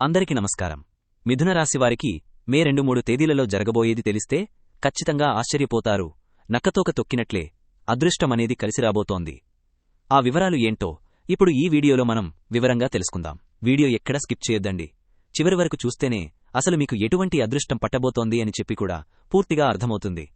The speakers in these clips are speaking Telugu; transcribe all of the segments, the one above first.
అందరికీ నమస్కారం. మిథున రాశివారికి మే 2-3 తేదీలలో జరగబోయేది తెలిస్తే ఖచ్చితంగా ఆశ్చర్యపోతారు. నక్కతోక తొక్కినట్లే అదృష్టమనేది కలిసిరాబోతోంది. ఆ వివరాలు ఏంటో ఇప్పుడు ఈ వీడియోలో మనం వివరంగా తెలుసుకుందాం. వీడియో ఎక్కడా స్కిప్ చేయొద్దండి. చివరి వరకు చూస్తేనే అసలు మీకు ఎటువంటి అదృష్టం పట్టబోతోంది అని చెప్పి కూడా పూర్తిగా అర్థమవుతుంది.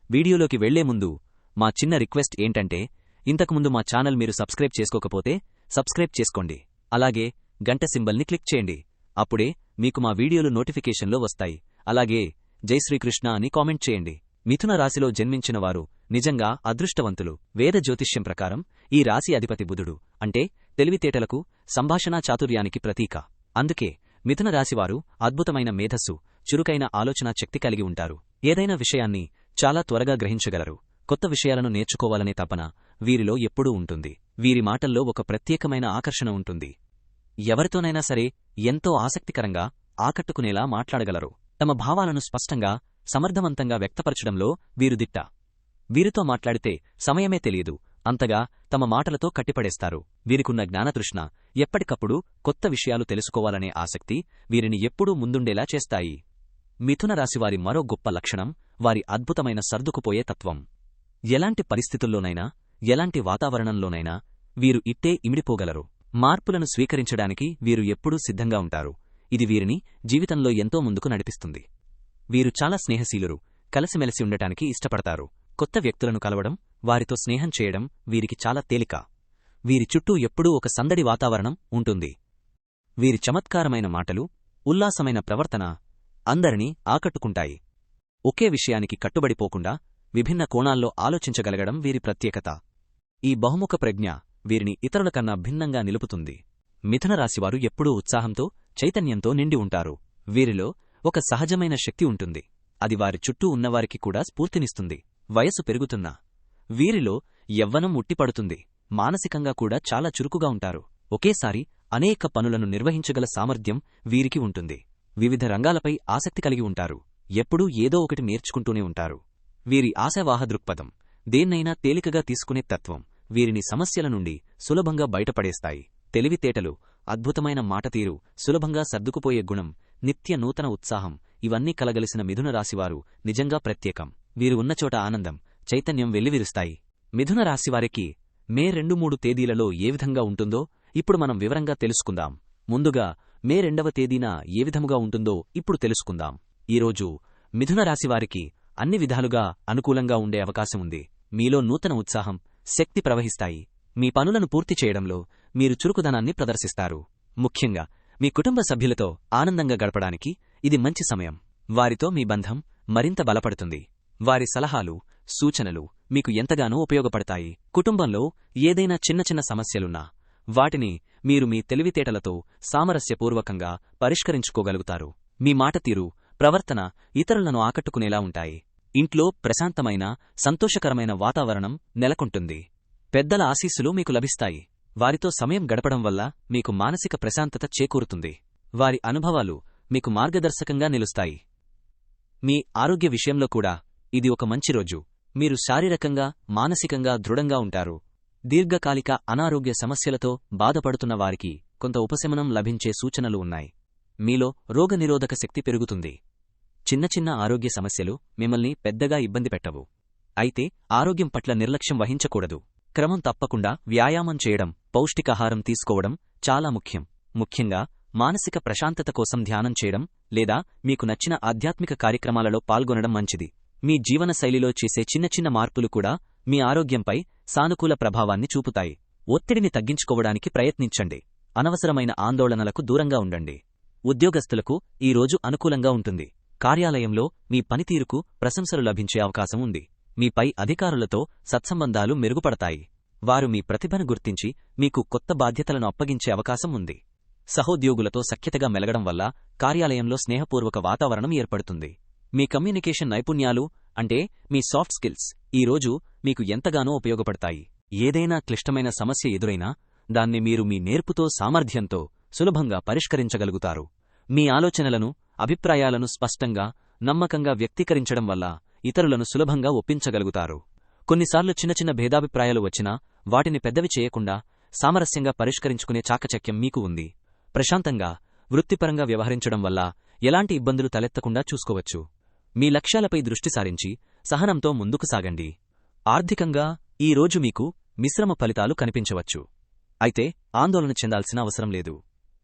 వీడియోలోకి వెళ్లే ముందు మా చిన్న రిక్వెస్ట్ ఏంటంటే, ఇంతకుముందు మా ఛానల్ మీరు సబ్స్క్రైబ్ చేసుకోకపోతే సబ్స్క్రైబ్ చేసుకోండి. అలాగే గంట సింబల్ని క్లిక్ చేయండి. అప్పుడే మీకు మా వీడియోలు నోటిఫికేషన్లో వస్తాయి. అలాగే జై శ్రీకృష్ణ అని కామెంట్ చేయండి. మిథున రాశిలో జన్మించిన వారు నిజంగా అదృష్టవంతులు. వేద జ్యోతిష్యం ప్రకారం ఈ రాశి అధిపతి బుధుడు, అంటే తెలివితేటలకు, సంభాషణా చాతుర్యానికి ప్రతీక. అందుకే మిథున రాశివారు అద్భుతమైన మేధస్సు, చురుకైన ఆలోచనా శక్తి కలిగి ఉంటారు. ఏదైనా విషయాన్ని చాలా త్వరగా గ్రహించగలరు. కొత్త విషయాలను నేర్చుకోవాలనే తపన వీరిలో ఎప్పుడూ ఉంటుంది. వీరి మాటల్లో ఒక ప్రత్యేకమైన ఆకర్షణ ఉంటుంది. ఎవరితోనైనా సరే ఎంతో ఆసక్తికరంగా, ఆకట్టుకునేలా మాట్లాడగలరు. తమ భావాలను స్పష్టంగా, సమర్థవంతంగా వ్యక్తపరచడంలో వీరు దిట్ట. వీరితో మాట్లాడితే సమయమే తెలియదు. అంతగా తమ మాటలతో కట్టిపడేస్తారు. వీరికున్న జ్ఞానతృష్ణ, ఎప్పటికప్పుడు కొత్త విషయాలు తెలుసుకోవాలనే ఆసక్తి వీరిని ఎప్పుడూ ముందుండేలా చేస్తాయి. మిథున రాశివారి మరో గొప్ప లక్షణం వారి అద్భుతమైన సర్దుకుపోయే తత్వం. ఎలాంటి పరిస్థితుల్లోనైనా, ఎలాంటి వాతావరణంలోనైనా వీరు ఇట్టే ఇమిడిపోగలరు. మార్పులను స్వీకరించడానికి వీరు ఎప్పుడూ సిద్ధంగా ఉంటారు. ఇది వీరిని జీవితంలో ఎంతో ముందుకు నడిపిస్తుంది. వీరు చాలా స్నేహశీలురు. కలిసిమెలిసి ఉండటానికి ఇష్టపడతారు. కొత్త వ్యక్తులను కలవడం, వారితో స్నేహం చేయడం వీరికి చాలా తేలిక. వీరి చుట్టూ ఎప్పుడూ ఒక సందడి వాతావరణం ఉంటుంది. వీరి చమత్కారమైన మాటలు, ఉల్లాసమైన ప్రవర్తన అందరినీ ఆకట్టుకుంటాయి. ఒకే విషయానికి కట్టుబడిపోకుండా విభిన్న కోణాల్లో ఆలోచించగలగడం వీరి ప్రత్యేకత. ఈ బహుముఖ ప్రజ్ఞ వీరిని ఇతరులకన్నా భిన్నంగా నిలుపుతుంది. మిథున రాశివారు ఎప్పుడూ ఉత్సాహంతో, చైతన్యంతో నిండి ఉంటారు. వీరిలో ఒక సహజమైన శక్తి ఉంటుంది. అది వారి చుట్టూ ఉన్నవారికి కూడా స్ఫూర్తినిస్తుంది. వయసు పెరుగుతున్నా వీరిలో యవ్వనం ఉట్టిపడుతుంది. మానసికంగా కూడా చాలా చురుకుగా ఉంటారు. ఒకేసారి అనేక పనులను నిర్వహించగల సామర్థ్యం వీరికి ఉంటుంది. వివిధ రంగాలపై ఆసక్తి కలిగి ఉంటారు. ఎప్పుడూ ఏదో ఒకటి నేర్చుకుంటూనే ఉంటారు. వీరి ఆశావాహ దృక్పథం, దేన్నైనా తేలికగా తీసుకునే తత్వం వీరిని సమస్యల నుండి సులభంగా బయటపడేస్తాయి. తెలివితేటలు, అద్భుతమైన మాటతీరు, సులభంగా సర్దుకుపోయే గుణం, నిత్య నూతన ఉత్సాహం ఇవన్నీ కలగలిసిన మిథున రాశివారు నిజంగా ప్రత్యేకం. వీరు ఉన్నచోట ఆనందం, చైతన్యం వెల్లివిరుస్తాయి. మిథున రాశివారికి మే 2-3 తేదీలలో ఏ విధంగా ఉంటుందో ఇప్పుడు మనం వివరంగా తెలుసుకుందాం. ముందుగా మే 2వ తేదీన ఏ విధముగా ఉంటుందో ఇప్పుడు తెలుసుకుందాం. ఈరోజు మిథున రాశివారికి అన్ని విధాలుగా అనుకూలంగా ఉండే అవకాశం ఉంది. మీలో నూతన ఉత్సాహం, శక్తి ప్రవహిస్తాయి. మీ పనులను పూర్తి చేయడంలో మీరు చురుకుదనాన్ని ప్రదర్శిస్తారు. ముఖ్యంగా మీ కుటుంబ సభ్యులతో ఆనందంగా గడపడానికి ఇది మంచి సమయం. వారితో మీ బంధం మరింత బలపడుతుంది. వారి సలహాలు, సూచనలు మీకు ఎంతగానో ఉపయోగపడతాయి. కుటుంబంలో ఏదైనా చిన్న చిన్న సమస్యలున్నా వాటిని మీరు మీ తెలివితేటలతో సామరస్యపూర్వకంగా పరిష్కరించుకోగలుగుతారు. మీ మాటతీరు, ప్రవర్తన ఇతరులను ఆకట్టుకునేలా ఉంటాయి. ఇంట్లో ప్రశాంతమైన, సంతోషకరమైన వాతావరణం నెలకొంటుంది. పెద్దల ఆశీస్సులు మీకు లభిస్తాయి. వారితో సమయం గడపడం వల్ల మీకు మానసిక ప్రశాంతత చేకూరుతుంది. వారి అనుభవాలు మీకు మార్గదర్శకంగా నిలుస్తాయి. మీ ఆరోగ్య విషయంలో కూడా ఇది ఒక మంచి రోజు. మీరు శారీరకంగా, మానసికంగా దృఢంగా ఉంటారు. దీర్ఘకాలిక అనారోగ్య సమస్యలతో బాధపడుతున్న వారికి కొంత ఉపశమనం లభించే సూచనలు ఉన్నాయి. మీలో రోగనిరోధక శక్తి పెరుగుతుంది. చిన్న చిన్న ఆరోగ్య సమస్యలు మిమ్మల్ని పెద్దగా ఇబ్బంది పెట్టవు. అయితే ఆరోగ్యం పట్ల నిర్లక్ష్యం వహించకూడదు. క్రమం తప్పకుండా వ్యాయామం చేయడం, పౌష్టికాహారం తీసుకోవడం చాలా ముఖ్యం. ముఖ్యంగా మానసిక ప్రశాంతత కోసం ధ్యానం చేయడం లేదా మీకు నచ్చిన ఆధ్యాత్మిక కార్యక్రమాలలో పాల్గొనడం మంచిది. మీ జీవనశైలిలో చేసే చిన్న చిన్న మార్పులు కూడా మీ ఆరోగ్యంపై సానుకూల ప్రభావాన్ని చూపుతాయి. ఒత్తిడిని తగ్గించుకోవడానికి ప్రయత్నించండి. అనవసరమైన ఆందోళనలకు దూరంగా ఉండండి. ఉద్యోగస్తులకు ఈ రోజు అనుకూలంగా ఉంటుంది. కార్యాలయంలో మీ పనితీరుకు ప్రశంసలు లభించే అవకాశం ఉంది. మీపై అధికారులతో సత్సంబంధాలు మెరుగుపడతాయి. వారు మీ ప్రతిభను గుర్తించి మీకు కొత్త బాధ్యతలను అప్పగించే అవకాశం ఉంది. సహోద్యోగులతో సఖ్యతగా మెలగడం వల్ల కార్యాలయంలో స్నేహపూర్వక వాతావరణం ఏర్పడుతుంది. మీ కమ్యూనికేషన్ నైపుణ్యాలు, అంటే మీ సాఫ్ట్ స్కిల్స్ ఈ రోజు మీకు ఎంతగానో ఉపయోగపడతాయి. ఏదైనా క్లిష్టమైన సమస్య ఎదురైనా దాన్ని మీరు మీ నేర్పుతో, సామర్థ్యంతో సులభంగా పరిష్కరించగలుగుతారు. మీ ఆలోచనలను, అభిప్రాయాలను స్పష్టంగా, నమ్మకంగా వ్యక్తీకరించడం వల్ల ఇతరులను సులభంగా ఒప్పించగలుగుతారు. కొన్నిసార్లు చిన్న చిన్న భేదాభిప్రాయాలు వచ్చినా వాటిని పెద్దవి చేయకుండా సామరస్యంగా పరిష్కరించుకునే చాకచక్యం మీకు ఉంది. ప్రశాంతంగా వృత్తిపరంగా వ్యవహరించడం వల్ల ఎలాంటి ఇబ్బందులు తలెత్తకుండా చూసుకోవచ్చు. మీ లక్ష్యాలపై దృష్టి సారించి సహనంతో ముందుకు సాగండి. ఆర్థికంగా ఈ రోజు మీకు మిశ్రమ ఫలితాలు కనిపించవచ్చు. అయితే ఆందోళన చెందాల్సిన అవసరం లేదు.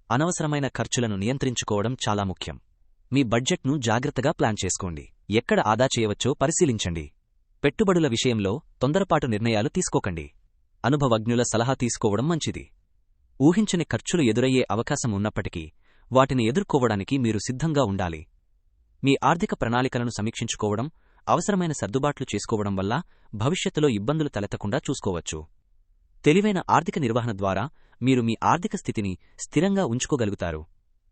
అనవసరమైన ఖర్చులను నియంత్రించుకోవడం చాలా ముఖ్యం. మీ బడ్జెట్ను జాగ్రత్తగా ప్లాన్ చేసుకోండి. ఎక్కడ ఆదా చేయవచ్చో పరిశీలించండి. పెట్టుబడుల విషయంలో తొందరపాటు నిర్ణయాలు తీసుకోకండి. అనుభవజ్ఞుల సలహా తీసుకోవడం మంచిది. ఊహించని ఖర్చులు ఎదురయ్యే అవకాశం ఉన్నప్పటికీ వాటిని ఎదుర్కోవడానికి మీరు సిద్ధంగా ఉండాలి. మీ ఆర్థిక ప్రణాళికలను సమీక్షించుకోవడం, అవసరమైన సర్దుబాట్లు చేసుకోవడం వల్ల భవిష్యత్తులో ఇబ్బందులు తలెత్తకుండా చూసుకోవచ్చు. తెలివైన ఆర్థిక నిర్వహణ ద్వారా మీరు మీ ఆర్థిక స్థితిని స్థిరంగా ఉంచుకోగలుగుతారు.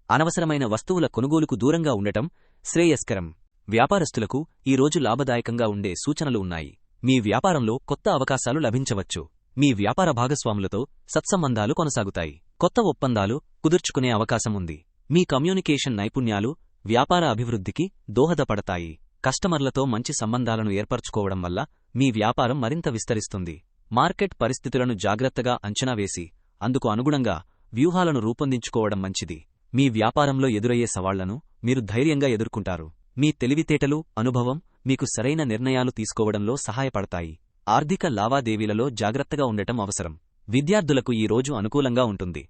అనవసరమైన వస్తువుల కొనుగోలుకు దూరంగా ఉండటం శ్రేయస్కరం. వ్యాపారస్తులకు ఈ రోజు లాభదాయకంగా ఉండే సూచనలు ఉన్నాయి. మీ వ్యాపారంలో కొత్త అవకాశాలు లభించవచ్చు. మీ వ్యాపార భాగస్వాములతో సత్సంబంధాలు కొనసాగుతాయి. కొత్త ఒప్పందాలు కుదుర్చుకునే అవకాశం ఉంది. మీ కమ్యూనికేషన్ నైపుణ్యాలు వ్యాపార అభివృద్ధికి దోహదపడతాయి. కస్టమర్లతో మంచి సంబంధాలను ఏర్పరచుకోవడం వల్ల మీ వ్యాపారం మరింత విస్తరిస్తుంది. మార్కెట్ పరిస్థితులను జాగ్రత్తగా అంచనా వేసి అందుకు అనుగుణంగా వ్యూహాలను రూపొందించుకోవడం మంచిది. మీ వ్యాపారంలో ఎదురయ్యే సవాళ్లను మీరు ధైర్యంగా ఎదుర్కొంటారు. మీ తెలివితేటలు, అనుభవం మీకు సరైన నిర్ణయాలు తీసుకోవడంలో సహాయపడతాయి. ఆర్థిక లావాదేవీలలో జాగ్రత్తగా ఉండటం అవసరం. విద్యార్థులకు ఈ రోజు అనుకూలంగా ఉంటుంది.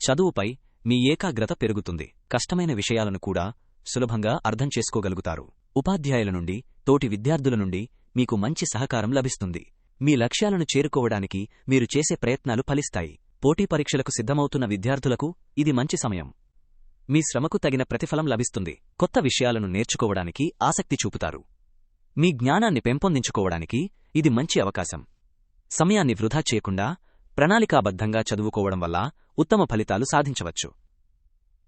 చదువుపై మీ ఏకాగ్రత పెరుగుతుంది. కష్టమైన విషయాలను కూడా సులభంగా అర్థం చేసుకోగలుగుతారు. ఉపాధ్యాయుల నుండి, తోటి విద్యార్థుల నుండి మీకు మంచి సహకారం లభిస్తుంది. మీ లక్ష్యాలను చేరుకోవడానికి మీరు చేసే ప్రయత్నాలు ఫలిస్తాయి. పోటీ పరీక్షలకు సిద్ధమవుతున్న విద్యార్థులకు ఇది మంచి సమయం. మీ శ్రమకు తగిన ప్రతిఫలం లభిస్తుంది. కొత్త విషయాలను నేర్చుకోవడానికి ఆసక్తి చూపుతారు. మీ జ్ఞానాన్ని పెంపొందించుకోవడానికి ఇది మంచి అవకాశం. సమయాన్ని వృధా చేయకుండా ప్రణాళికాబద్ధంగా చదువుకోవడం వల్ల ఉత్తమ ఫలితాలు సాధించవచ్చు.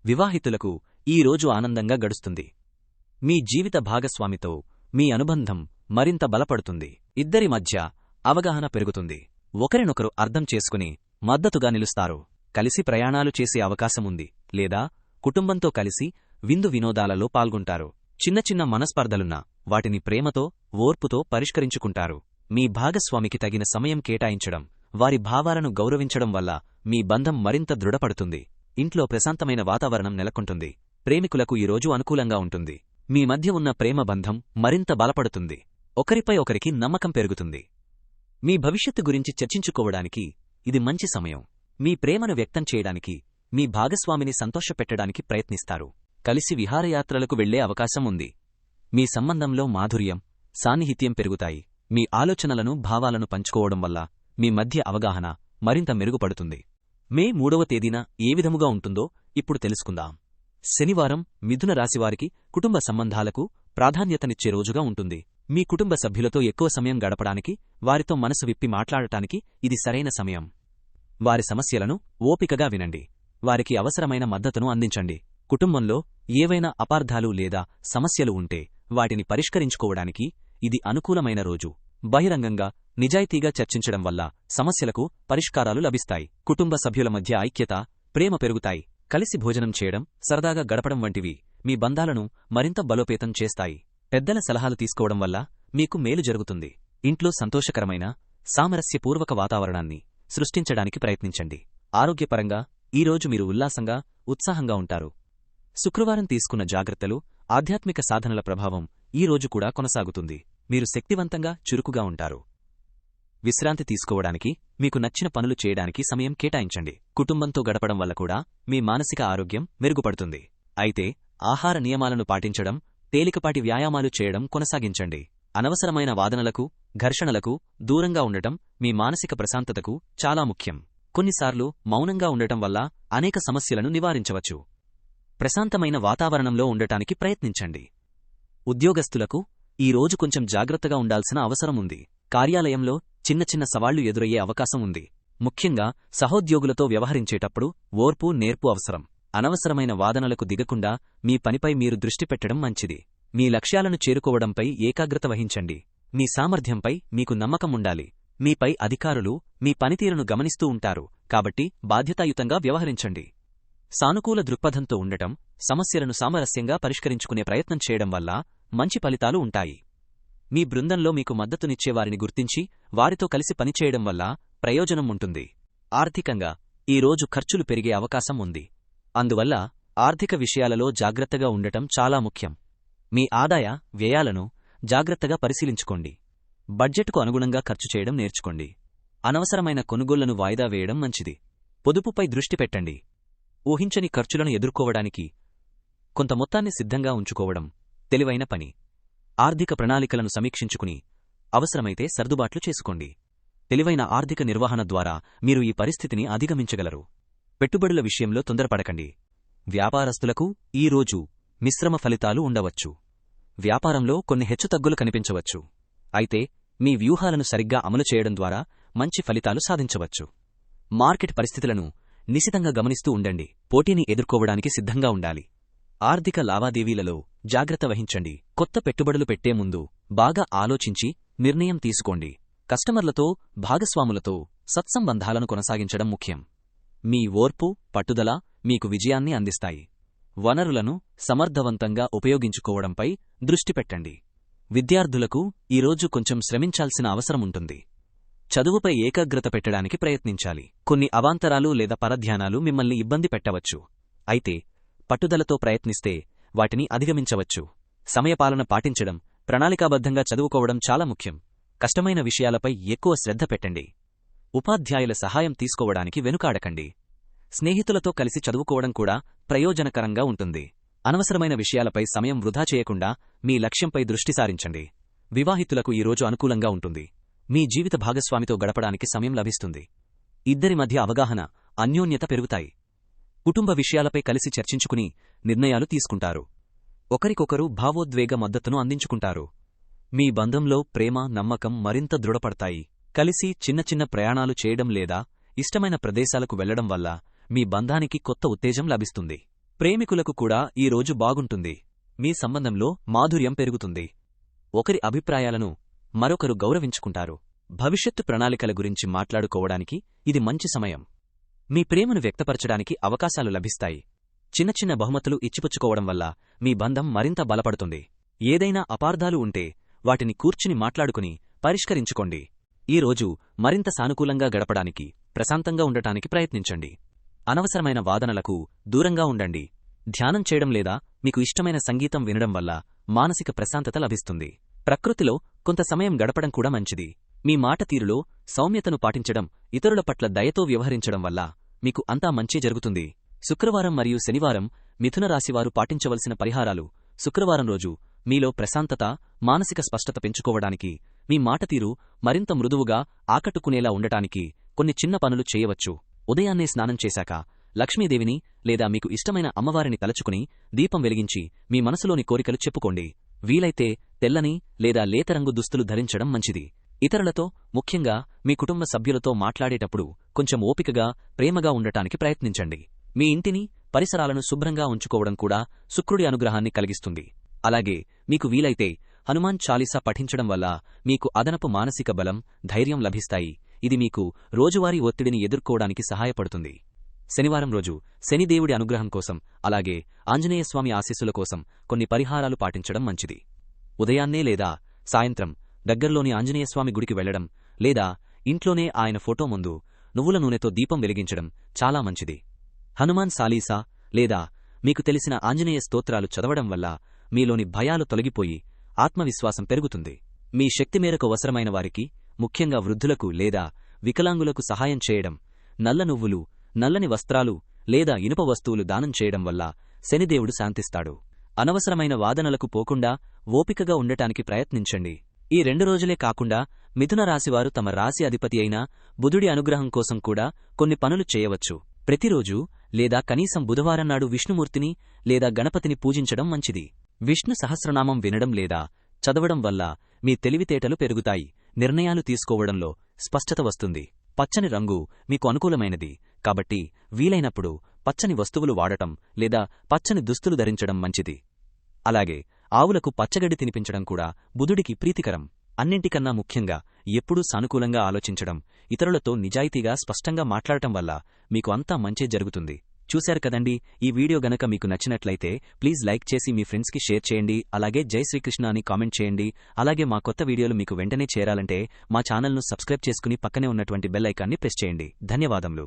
వివాహితులకు ఈ రోజు ఆనందంగా గడుస్తుంది. మీ జీవిత భాగస్వామితో మీ అనుబంధం మరింత బలపడుతుంది. ఇద్దరి మధ్య అవగాహన పెరుగుతుంది. ఒకరినొకరు అర్థం చేసుకుని మద్దతుగా నిలుస్తారు. కలిసి ప్రయాణాలు చేసే అవకాశముంది, లేదా కుటుంబంతో కలిసి విందు వినోదాలలో పాల్గొంటారు. చిన్న చిన్న మనస్పర్ధలున్నా వాటిని ప్రేమతో, ఓర్పుతో పరిష్కరించుకుంటారు. మీ భాగస్వామికి తగిన సమయం కేటాయించడం, వారి భావాలను గౌరవించడం వల్ల మీ బంధం మరింత దృఢపడుతుంది. ఇంట్లో ప్రశాంతమైన వాతావరణం నెలకొంటుంది. ప్రేమికులకు ఈ రోజు అనుకూలంగా ఉంటుంది. మీ మధ్య ఉన్న ప్రేమ బంధం మరింత బలపడుతుంది. ఒకరిపై ఒకరికి నమ్మకం పెరుగుతుంది. మీ భవిష్యత్తు గురించి చర్చించుకోవడానికి ఇది మంచి సమయం. మీ ప్రేమను వ్యక్తం చేయడానికి, మీ భాగస్వామిని సంతోషపెట్టడానికి ప్రయత్నిస్తారు. కలిసి విహారయాత్రలకు వెళ్లే అవకాశం ఉంది. మీ సంబంధంలో మాధుర్యం, సాన్నిహిత్యం పెరుగుతాయి. మీ ఆలోచనలను, భావాలను పంచుకోవడం వల్ల మీ మధ్య అవగాహన మరింత మెరుగుపడుతుంది. మే 3వ తేదీన ఏ విధముగా ఉంటుందో ఇప్పుడు తెలుసుకుందాం. శనివారం మిథున రాశివారికి కుటుంబ సంబంధాలకు ప్రాధాన్యతనిచ్చే రోజుగా ఉంటుంది. మీ కుటుంబ సభ్యులతో ఎక్కువ సమయం గడపడానికి, వారితో మనసు విప్పి మాట్లాడటానికి ఇది సరైన సమయం. వారి సమస్యలను ఓపికగా వినండి. వారికి అవసరమైన మద్దతును అందించండి. కుటుంబంలో ఏవైనా అపార్థాలు లేదా సమస్యలు ఉంటే వాటిని పరిష్కరించుకోవడానికి ఇది అనుకూలమైన రోజు. బహిరంగంగా, నిజాయితీగా చర్చించడం వల్ల సమస్యలకు పరిష్కారాలు లభిస్తాయి. కుటుంబ సభ్యుల మధ్య ఐక్యత, ప్రేమ పెరుగుతాయి. కలిసి భోజనం చేయడం, సరదాగా గడపడం వంటివి మీ బంధాలను మరింత బలోపేతం చేస్తాయి. పెద్దల సలహాలు తీసుకోవడం వల్ల మీకు మేలు జరుగుతుంది. ఇంట్లో సంతోషకరమైన, సామరస్యపూర్వక వాతావరణాన్ని సృష్టించడానికి ప్రయత్నించండి. ఆరోగ్యపరంగా ఈరోజు మీరు ఉల్లాసంగా, ఉత్సాహంగా ఉంటారు. శుక్రవారం తీసుకున్న జాగ్రత్తలు, ఆధ్యాత్మిక సాధనల ప్రభావం ఈ రోజు కూడా కొనసాగుతుంది. మీరు శక్తివంతంగా, చురుకుగా ఉంటారు. విశ్రాంతి తీసుకోవడానికి, మీకు నచ్చిన పనులు చేయడానికి సమయం కేటాయించండి. కుటుంబంతో గడపడం వల్ల కూడా మీ మానసిక ఆరోగ్యం మెరుగుపడుతుంది. అయితే ఆహార నియమాలను పాటించడం, తేలికపాటి వ్యాయామాలు చేయడం కొనసాగించండి. అనవసరమైన వాదనలకు, ఘర్షణలకు దూరంగా ఉండటం మీ మానసిక ప్రశాంతతకు చాలా ముఖ్యం. కొన్నిసార్లు మౌనంగా ఉండటం వల్ల అనేక సమస్యలను నివారించవచ్చు. ప్రశాంతమైన వాతావరణంలో ఉండటానికి ప్రయత్నించండి. ఉద్యోగస్తులకు ఈ రోజు కొంచెం జాగ్రత్తగా ఉండాల్సిన అవసరం ఉంది. కార్యాలయంలో చిన్న చిన్న సవాళ్లు ఎదురయ్యే అవకాశం ఉంది. ముఖ్యంగా సహోద్యోగులతో వ్యవహరించేటప్పుడు ఓర్పు, నేర్పు అవసరం. అనవసరమైన వాదనలకు దిగకుండా మీ పనిపై మీరు దృష్టి పెట్టడం మంచిది. మీ లక్ష్యాలను చేరుకోవడంపై ఏకాగ్రత వహించండి. మీ సామర్థ్యంపై మీకు నమ్మకం ఉండాలి. మీపై అధికారులు మీ పనితీరును గమనిస్తూ ఉంటారు, కాబట్టి బాధ్యతాయుతంగా వ్యవహరించండి. సానుకూల దృక్పథంతో ఉండటం, సమస్యలను సామరస్యంగా పరిష్కరించుకునే ప్రయత్నం చేయడం వల్ల మంచి ఫలితాలు ఉంటాయి. మీ బృందంలో మీకు మద్దతునిచ్చేవారిని గుర్తించి వారితో కలిసి పనిచేయడం వల్ల ప్రయోజనం ఉంటుంది. ఆర్థికంగా ఈ రోజు ఖర్చులు పెరిగే అవకాశం ఉంది. అందువల్ల ఆర్థిక విషయాలలో జాగ్రత్తగా ఉండటం చాలా ముఖ్యం. మీ ఆదాయ వ్యయాలను జాగ్రత్తగా పరిశీలించుకోండి. బడ్జెట్కు అనుగుణంగా ఖర్చు చేయడం నేర్చుకోండి. అనవసరమైన కొనుగోళ్లను వాయిదా వేయడం మంచిది. పొదుపుపై దృష్టి పెట్టండి. ఊహించని ఖర్చులను ఎదుర్కోవడానికి కొంత మొత్తాన్ని సిద్ధంగా ఉంచుకోవడం తెలివైన పని. ఆర్థిక ప్రణాళికలను సమీక్షించుకుని అవసరమైతే సర్దుబాట్లు చేసుకోండి. తెలివైన ఆర్థిక నిర్వహణ ద్వారా మీరు ఈ పరిస్థితిని అధిగమించగలరు. పెట్టుబడుల విషయంలో తొందరపడకండి. వ్యాపారస్తులకు ఈ రోజు మిశ్రమ ఫలితాలు ఉండవచ్చు. వ్యాపారంలో కొన్ని హెచ్చుతగ్గులు కనిపించవచ్చు. అయితే మీ వ్యూహాలను సరిగ్గా అమలు చేయడం ద్వారా మంచి ఫలితాలు సాధించవచ్చు. మార్కెట్ పరిస్థితులను నిశితంగా గమనిస్తూ ఉండండి. పోటీని ఎదుర్కోవడానికి సిద్ధంగా ఉండాలి. ఆర్థిక లావాదేవీలలో జాగ్రత్త వహించండి. కొత్త పెట్టుబడులు పెట్టే ముందు బాగా ఆలోచించి నిర్ణయం తీసుకోండి. కస్టమర్లతో, భాగస్వాములతో సత్సంబంధాలను కొనసాగించడం ముఖ్యం. మీ ఓర్పు, పట్టుదల మీకు విజయాన్ని అందిస్తాయి. వనరులను సమర్థవంతంగా ఉపయోగించుకోవడంపై దృష్టి పెట్టండి. విద్యార్థులకు ఈరోజు కొంచెం శ్రమించాల్సిన అవసరముంటుంది. చదువుపై ఏకాగ్రత పెట్టడానికి ప్రయత్నించాలి. కొన్ని అవాంతరాలు లేదా పరధ్యానాలు మిమ్మల్ని ఇబ్బంది పెట్టవచ్చు. అయితే పట్టుదలతో ప్రయత్నిస్తే వాటిని అధిగమించవచ్చు. సమయపాలన పాటించడం, ప్రణాళికాబద్ధంగా చదువుకోవడం చాలా ముఖ్యం. కష్టమైన విషయాలపై ఎక్కువ శ్రద్ధ పెట్టండి. ఉపాధ్యాయుల సహాయం తీసుకోవడానికి వెనుకాడకండి. స్నేహితులతో కలిసి చదువుకోవడం కూడా ప్రయోజనకరంగా ఉంటుంది. అనవసరమైన విషయాలపై సమయం వృధా చేయకుండా మీ లక్ష్యంపై దృష్టి సారించండి. వివాహితులకు ఈరోజు అనుకూలంగా ఉంటుంది. మీ జీవిత భాగస్వామితో గడపడానికి సమయం లభిస్తుంది. ఇద్దరి మధ్య అవగాహన, అన్యోన్యత పెరుగుతాయి. కుటుంబ విషయాలపై కలిసి చర్చించుకుని నిర్ణయాలు తీసుకుంటారు. ఒకరికొకరు భావోద్వేగ మద్దతును అందించుకుంటారు. మీ బంధంలో ప్రేమ, నమ్మకం మరింత దృఢపడతాయి. కలిసి చిన్న చిన్న ప్రయాణాలు చేయడం లేదా ఇష్టమైన ప్రదేశాలకు వెళ్లడం వల్ల మీ బంధానికి కొత్త ఉత్తేజం లభిస్తుంది. ప్రేమికులకు కూడా ఈ రోజు బాగుంటుంది. మీ సంబంధంలో మాధుర్యం పెరుగుతుంది. ఒకరి అభిప్రాయాలను మరొకరు గౌరవించుకుంటారు. భవిష్యత్తు ప్రణాళికల గురించి మాట్లాడుకోవడానికి ఇది మంచి సమయం. మీ ప్రేమను వ్యక్తపరచడానికి అవకాశాలు లభిస్తాయి. చిన్న చిన్న బహుమతులు ఇచ్చిపుచ్చుకోవడం వల్ల మీ బంధం మరింత బలపడుతుంది. ఏదైనా అపార్థాలు ఉంటే వాటిని కూర్చుని మాట్లాడుకుని పరిష్కరించుకోండి. ఈ రోజు మరింత సానుకూలంగా గడపడానికి, ప్రశాంతంగా ఉండటానికి ప్రయత్నించండి. అనవసరమైన వాదనలకు దూరంగా ఉండండి. ధ్యానం చేయడం లేదా మీకు ఇష్టమైన సంగీతం వినడం వల్ల మానసిక ప్రశాంతత లభిస్తుంది. ప్రకృతిలో కొంత సమయం గడపడం కూడా మంచిది. మీ మాట తీరులో సౌమ్యతను పాటించడం, ఇతరుల పట్ల దయతో వ్యవహరించడం వల్ల మీకు అంతా మంచే జరుగుతుంది. శుక్రవారం మరియు శనివారం మిథున రాశివారు పాటించవలసిన పరిహారాలు. శుక్రవారం రోజు మీలో ప్రశాంతత, మానసిక స్పష్టత పెంచుకోవడానికి, మీ మాట తీరు మరింత మృదువుగా, ఆకట్టుకునేలా ఉండటానికి కొన్ని చిన్న పనులు చేయవచ్చు. ఉదయాన్నే స్నానం చేశాక లక్ష్మీదేవిని లేదా మీకు ఇష్టమైన అమ్మవారిని తలచుకుని దీపం వెలిగించి మీ మనసులోని కోరికలు చెప్పుకోండి. వీలైతే తెల్లని లేదా లేతరంగు దుస్తులు ధరించడం మంచిది. ఇతరులతో, ముఖ్యంగా మీ కుటుంబ సభ్యులతో మాట్లాడేటప్పుడు కొంచెం ఓపికగా, ప్రేమగా ఉండటానికి ప్రయత్నించండి. మీ ఇంటిని, పరిసరాలను శుభ్రంగా ఉంచుకోవడం కూడా శుక్రుడి అనుగ్రహాన్ని కలిగిస్తుంది. అలాగే మీకు వీలైతే హనుమాన్ చాలీసా పఠించడం వల్ల మీకు అదనపు మానసిక బలం, ధైర్యం లభిస్తాయి. ఇది మీకు రోజువారీ ఒత్తిడిని ఎదుర్కోవడానికి సహాయపడుతుంది. శనివారం రోజు శనిదేవుడి అనుగ్రహం కోసం, అలాగే ఆంజనేయస్వామి ఆశీస్సుల కోసం కొన్ని పరిహారాలు పాటించడం మంచిది. ఉదయాన్నే లేదా సాయంత్రం దగ్గర్లోని ఆంజనేయస్వామి గుడికి వెళ్లడం లేదా ఇంట్లోనే ఆయన ఫోటో ముందు నువ్వుల నూనెతో దీపం వెలిగించడం చాలా మంచిది. హనుమాన్ చాలీసా లేదా మీకు తెలిసిన ఆంజనేయ స్తోత్రాలు చదవడం వల్ల మీలోని భయాలు తొలగిపోయి ఆత్మవిశ్వాసం పెరుగుతుంది. మీ శక్తి మేరకు అవసరమైన వారికి, ముఖ్యంగా వృద్ధులకు లేదా వికలాంగులకు సహాయం చేయడం, నల్ల నువ్వులు, నల్లని వస్త్రాలు లేదా ఇనుప వస్తువులు దానం చేయడం వల్ల శనిదేవుడు శాంతిస్తాడు. అనవసరమైన వాదనలకు పోకుండా ఓపికగా ఉండటానికి ప్రయత్నించండి. ఈ 2 రోజులే కాకుండా మిథున రాశివారు తమ రాశి అధిపతి అయిన బుధుడి అనుగ్రహం కోసం కూడా కొన్ని పనులు చేయవచ్చు. ప్రతిరోజు లేదా కనీసం బుధవారం నాడు విష్ణుమూర్తిని లేదా గణపతిని పూజించడం మంచిది. విష్ణు సహస్రనామం వినడం లేదా చదవడం వల్ల మీ తెలివితేటలు పెరుగుతాయి. నిర్ణయాలు తీసుకోవడంలో స్పష్టత వస్తుంది. పచ్చని రంగు మీకు అనుకూలమైనది కాబట్టి వీలైనప్పుడు పచ్చని వస్తువులు వాడటం లేదా పచ్చని దుస్తులు ధరించడం మంచిది. అలాగే ఆవులకు పచ్చగడ్డి తినిపించడం కూడా బుధుడికి ప్రీతికరం. అన్నింటికన్నా ముఖ్యంగా ఎప్పుడూ సానుకూలంగా ఆలోచించడం, ఇతరులతో నిజాయితీగా స్పష్టంగా మాట్లాడటం వల్ల మీకు అంతా మంచే జరుగుతుంది. చూశారు కదండి. ఈ వీడియో గనక మీకు నచ్చినట్లయితే ప్లీజ్ లైక్ చేసి మీ ఫ్రెండ్స్కి షేర్ చేయండి. అలాగే జై శ్రీకృష్ణ అని కామెంట్ చేయండి. అలాగే మా కొత్త వీడియోలు మీకు వెంటనే చేరాలంటే మా ఛానల్ను సబ్స్క్రైబ్ చేసుకుని పక్కనే ఉన్నటువంటి బెల్ ఐకాన్ని ప్రెస్ చేయండి. ధన్యవాదములు.